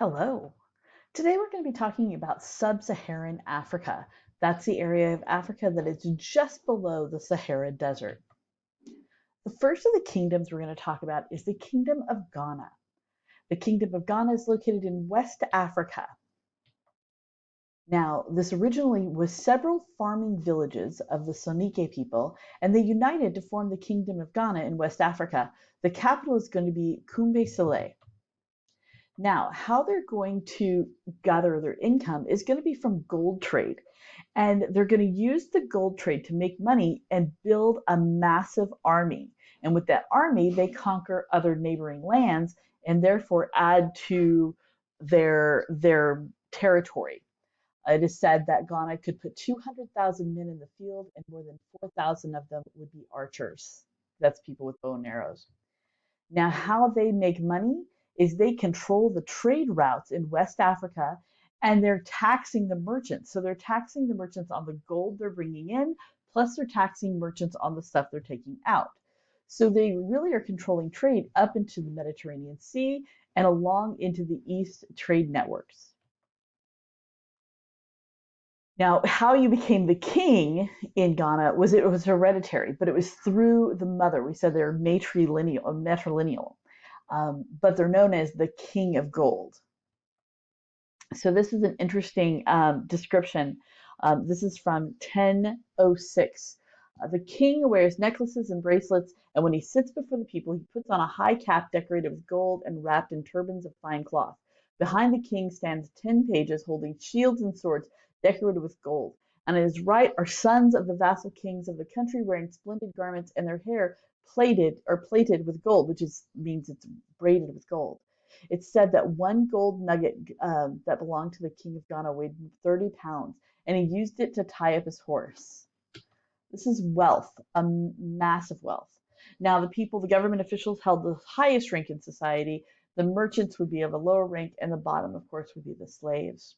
Hello. Today we're going to be talking about sub-Saharan Africa. That's the area of Africa that is just below the Sahara Desert. The first of the kingdoms we're going to talk about is the Kingdom of Ghana. The Kingdom of Ghana is located in West Africa. Now, this originally was several farming villages of the Soninke people, and they united to form the Kingdom of Ghana in West Africa. The capital is going to be Kumbe Sele. Now, how they're going to gather their income is going to be from gold trade. And they're going to use the gold trade to make money and build a massive army. And with that army, they conquer other neighboring lands and therefore add to their territory. It is said that Ghana could put 200,000 men in the field, and more than 4,000 of them would be archers. That's people with bow and arrows. Now, how they make money is they control the trade routes in West Africa, and they're taxing the merchants. So they're taxing the merchants on the gold they're bringing in, plus they're taxing merchants on the stuff they're taking out. So they really are controlling trade up into the Mediterranean Sea and along into the East trade networks. Now, how you became the king in Ghana was it was hereditary, but it was through the mother. We said they're matrilineal, but they're known as the King of Gold. So this is an interesting description. This is from 1006. The king wears necklaces and bracelets, and when he sits before the people, he puts on a high cap decorated with gold and wrapped in turbans of fine cloth. Behind the king stands 10 pages holding shields and swords decorated with gold. And on his right are sons of the vassal kings of the country wearing splendid garments and their hair plated with gold, which means it's braided with gold. It's said that one gold nugget that belonged to the king of Ghana weighed 30 pounds, and he used it to tie up his horse. This is wealth, a massive wealth. Now, the government officials held the highest rank in society. The merchants would be of a lower rank, and the bottom, of course, would be the slaves.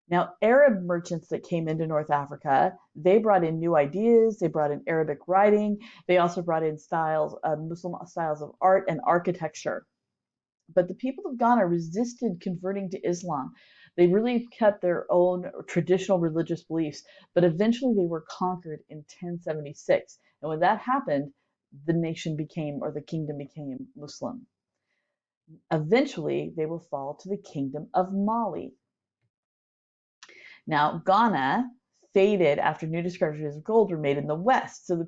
Now, Arab merchants that came into North Africa, they brought in new ideas. They brought in Arabic writing. They also brought in Muslim styles of art and architecture. But the people of Ghana resisted converting to Islam. They really kept their own traditional religious beliefs, but eventually they were conquered in 1076. And when that happened, the kingdom became Muslim. Eventually, they will fall to the kingdom of Mali. Now, Ghana faded after new discoveries of gold were made in the West. When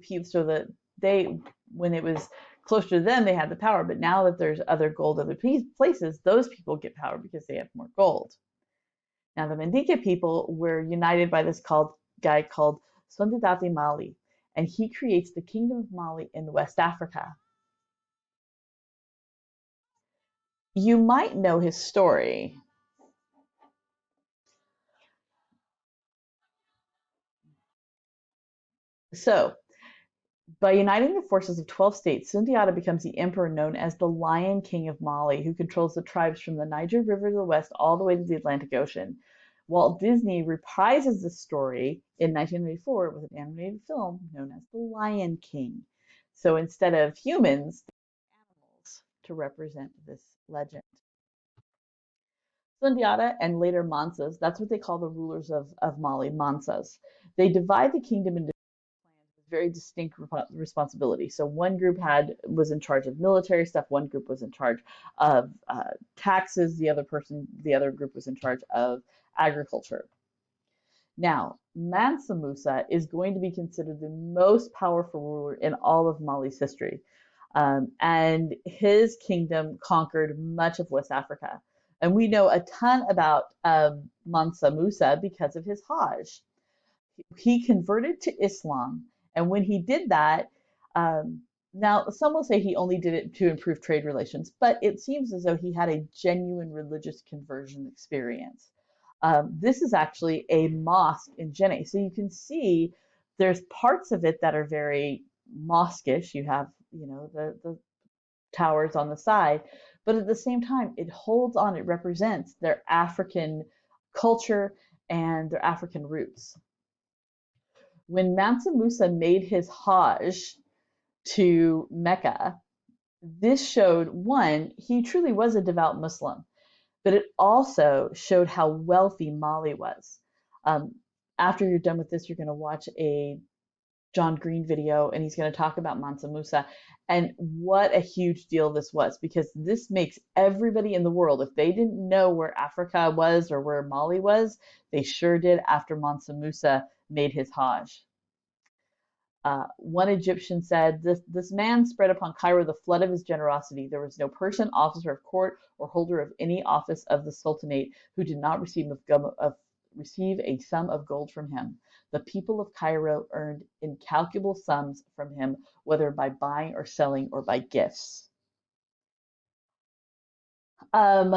it was closer to them, they had the power. But now that there's other gold other places, those people get power because they have more gold. Now, the Mendika people were united by this guy called Sondidati Mali, and he creates the Kingdom of Mali in West Africa. You might know his story. So, by uniting the forces of 12 states, Sundiata becomes the emperor known as the Lion King of Mali, who controls the tribes from the Niger River to the west all the way to the Atlantic Ocean. Walt Disney reprises the story in 1994 with an animated film known as The Lion King. So instead of humans, animals to represent this legend. Sundiata and later Mansas, that's what they call the rulers of Mali, Mansas. They divide the kingdom into clans with very distinct responsibility. So one group was in charge of military stuff, one group was in charge of taxes, the other group was in charge of agriculture. Now, Mansa Musa is going to be considered the most powerful ruler in all of Mali's history. And his kingdom conquered much of West Africa. And we know a ton about Mansa Musa because of his Hajj. He converted to Islam, and when he did that, now some will say he only did it to improve trade relations, but it seems as though he had a genuine religious conversion experience. This is actually a mosque in Djenné, so you can see there's parts of it that are very mosquish. You have, the towers on the side, but at the same time, it holds on. It represents their African culture and their African roots. When Mansa Musa made his Hajj to Mecca, this showed, one, he truly was a devout Muslim, but it also showed how wealthy Mali was. Um, After you're done with this, you're going to watch a John Green video, and he's going to talk about Mansa Musa and what a huge deal this was, because this makes everybody in the world, if they didn't know where Africa was or where Mali was, they sure did after Mansa Musa made his Hajj. One Egyptian said, this man spread upon Cairo the flood of his generosity. There was no person, officer of court, or holder of any office of the Sultanate who did not receive a sum of gold from him. The people of Cairo earned incalculable sums from him, whether by buying or selling or by gifts. Um,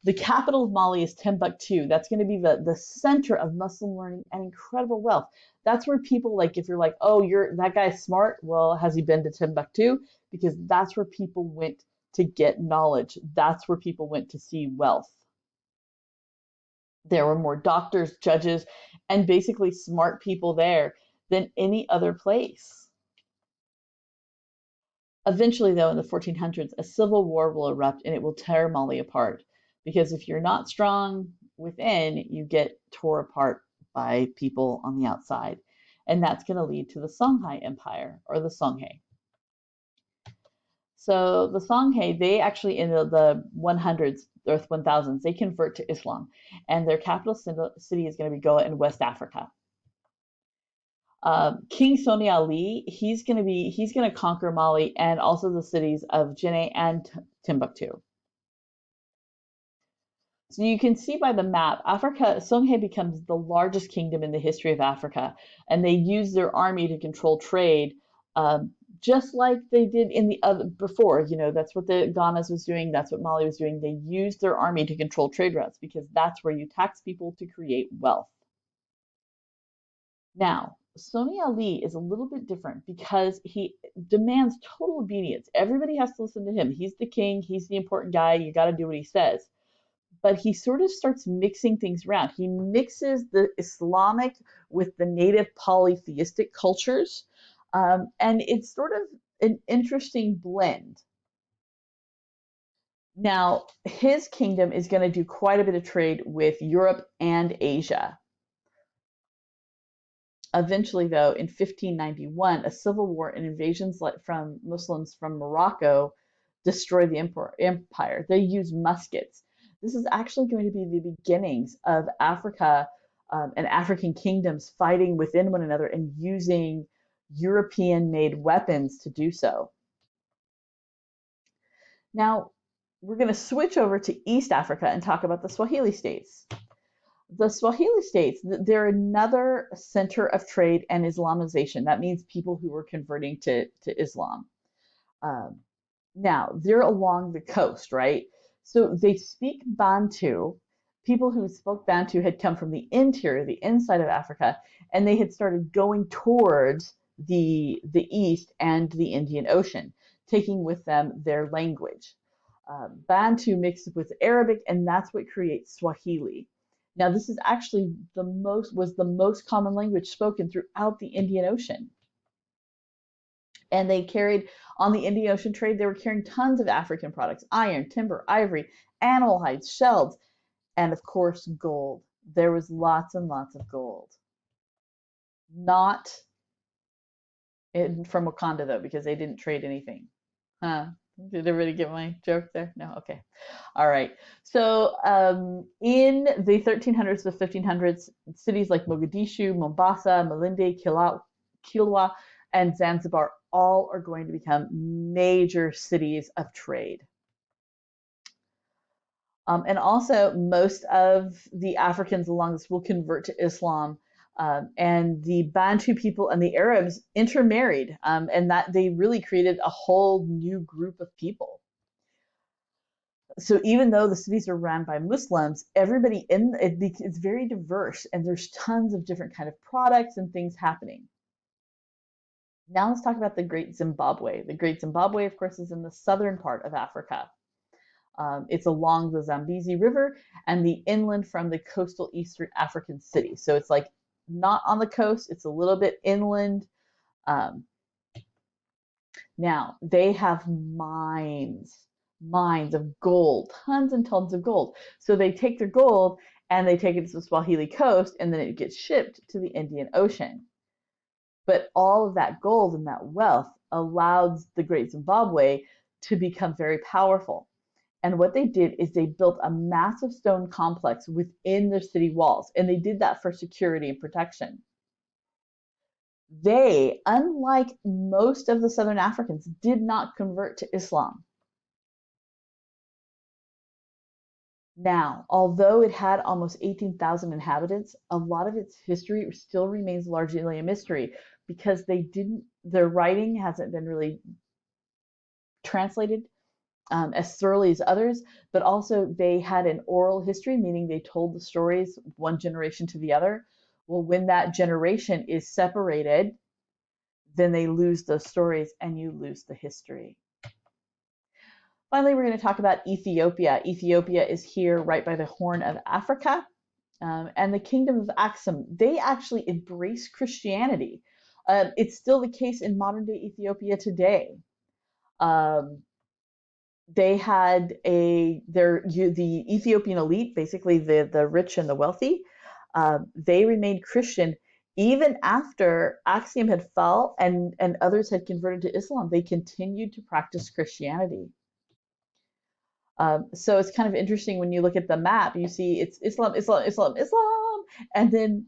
the capital of Mali is Timbuktu. That's going to be the center of Muslim learning and incredible wealth. That's where people, like, if you're like, oh, that guy's smart, well, has he been to Timbuktu? Because that's where people went to get knowledge. That's where people went to see wealth. There were more doctors, judges, and basically smart people there than any other place. Eventually, though, in the 1400s, a civil war will erupt and it will tear Mali apart. Because if you're not strong within, you get tore apart by people on the outside. And that's going to lead to the Songhai Empire, or the Songhay. So the Songhay, they actually, in the 100s or 1000s, they convert to Islam. And their capital city is going to be Goa in West Africa. King Soni Ali, he's going to conquer Mali and also the cities of Djenné and Timbuktu. So you can see by the map, Songhai becomes the largest kingdom in the history of Africa, and they use their army to control trade, just like they did in the other before. That's what the Ghana's was doing. That's what Mali was doing. They used their army to control trade routes because that's where you tax people to create wealth. Now, Soni Ali is a little bit different because he demands total obedience. Everybody has to listen to him. He's the king, he's the important guy, you got to do what he says. But he sort of starts mixing things around. He mixes the Islamic with the native polytheistic cultures, and it's sort of an interesting blend. Now, his kingdom is going to do quite a bit of trade with Europe and Asia. Eventually, though, in 1591, a civil war and invasions from Muslims from Morocco destroy the empire. They use muskets. This is actually going to be the beginnings of Africa and African kingdoms fighting within one another and using European-made weapons to do so. Now, we're going to switch over to East Africa and talk about the Swahili states. The Swahili states, they're another center of trade and Islamization. That means people who were converting to Islam. Now, they're along the coast, right? So they speak Bantu. People who spoke Bantu had come from the interior, the inside of Africa, and they had started going towards the east and the Indian Ocean, taking with them their language. Bantu mixed with Arabic, and that's what creates Swahili. Now, this is actually the most common language spoken throughout the Indian Ocean. And they carried, on the Indian Ocean trade, they were carrying tons of African products: iron, timber, ivory, animal hides, shells, and of course, gold. There was lots and lots of gold. Not from Wakanda, though, because they didn't trade anything. Huh? Did everybody get my joke there? No? Okay. All right. So in the 1300s to 1500s, cities like Mogadishu, Mombasa, Malindi, Kilwa, and Zanzibar all are going to become major cities of trade. And also, most of the Africans along this will convert to Islam. And the Bantu people and the Arabs intermarried, and that they really created a whole new group of people. So even though the cities are run by Muslims, everybody in it's very diverse, and there's tons of different kind of products and things happening. Now let's talk about the Great Zimbabwe. The Great Zimbabwe, of course, is in the southern part of Africa. It's along the Zambezi River and the inland from the coastal Eastern African city. So it's like not on the coast, it's a little bit inland. Now, they have mines. mines of gold, tons and tons of gold. So they take their gold and they take it to the Swahili coast, and then it gets shipped to the Indian Ocean. But all of that gold and that wealth allowed the Great Zimbabwe to become very powerful. And what they did is they built a massive stone complex within their city walls, and they did that for security and protection. They, unlike most of the Southern Africans, did not convert to Islam. Now, although it had almost 18,000 inhabitants, a lot of its history still remains largely a mystery because their writing hasn't been really translated as thoroughly as others, but also they had an oral history, meaning they told the stories one generation to the other. Well, when that generation is separated, then they lose those stories and you lose the history. Finally, we're going to talk about Ethiopia. Ethiopia is here right by the Horn of Africa. And the Kingdom of Axum, they actually embrace Christianity. It's still the case in modern day Ethiopia today. Um, they had the Ethiopian elite, basically the rich and the wealthy, they remained Christian even after Axiom had fell and others had converted to Islam. They continued to practice Christianity. So it's kind of interesting when you look at the map, you see it's Islam, Islam, Islam, Islam, and then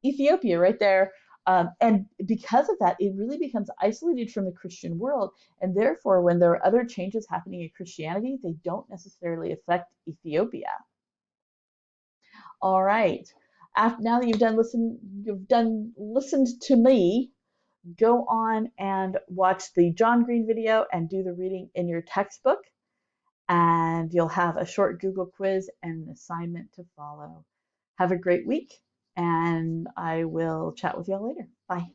Ethiopia right there. And because of that, it really becomes isolated from the Christian world. And therefore, when there are other changes happening in Christianity, they don't necessarily affect Ethiopia. All right. Now that you've done listened to me, go on and watch the John Green video and do the reading in your textbook. And you'll have a short Google quiz and an assignment to follow. Have a great week, and I will chat with y'all later. Bye.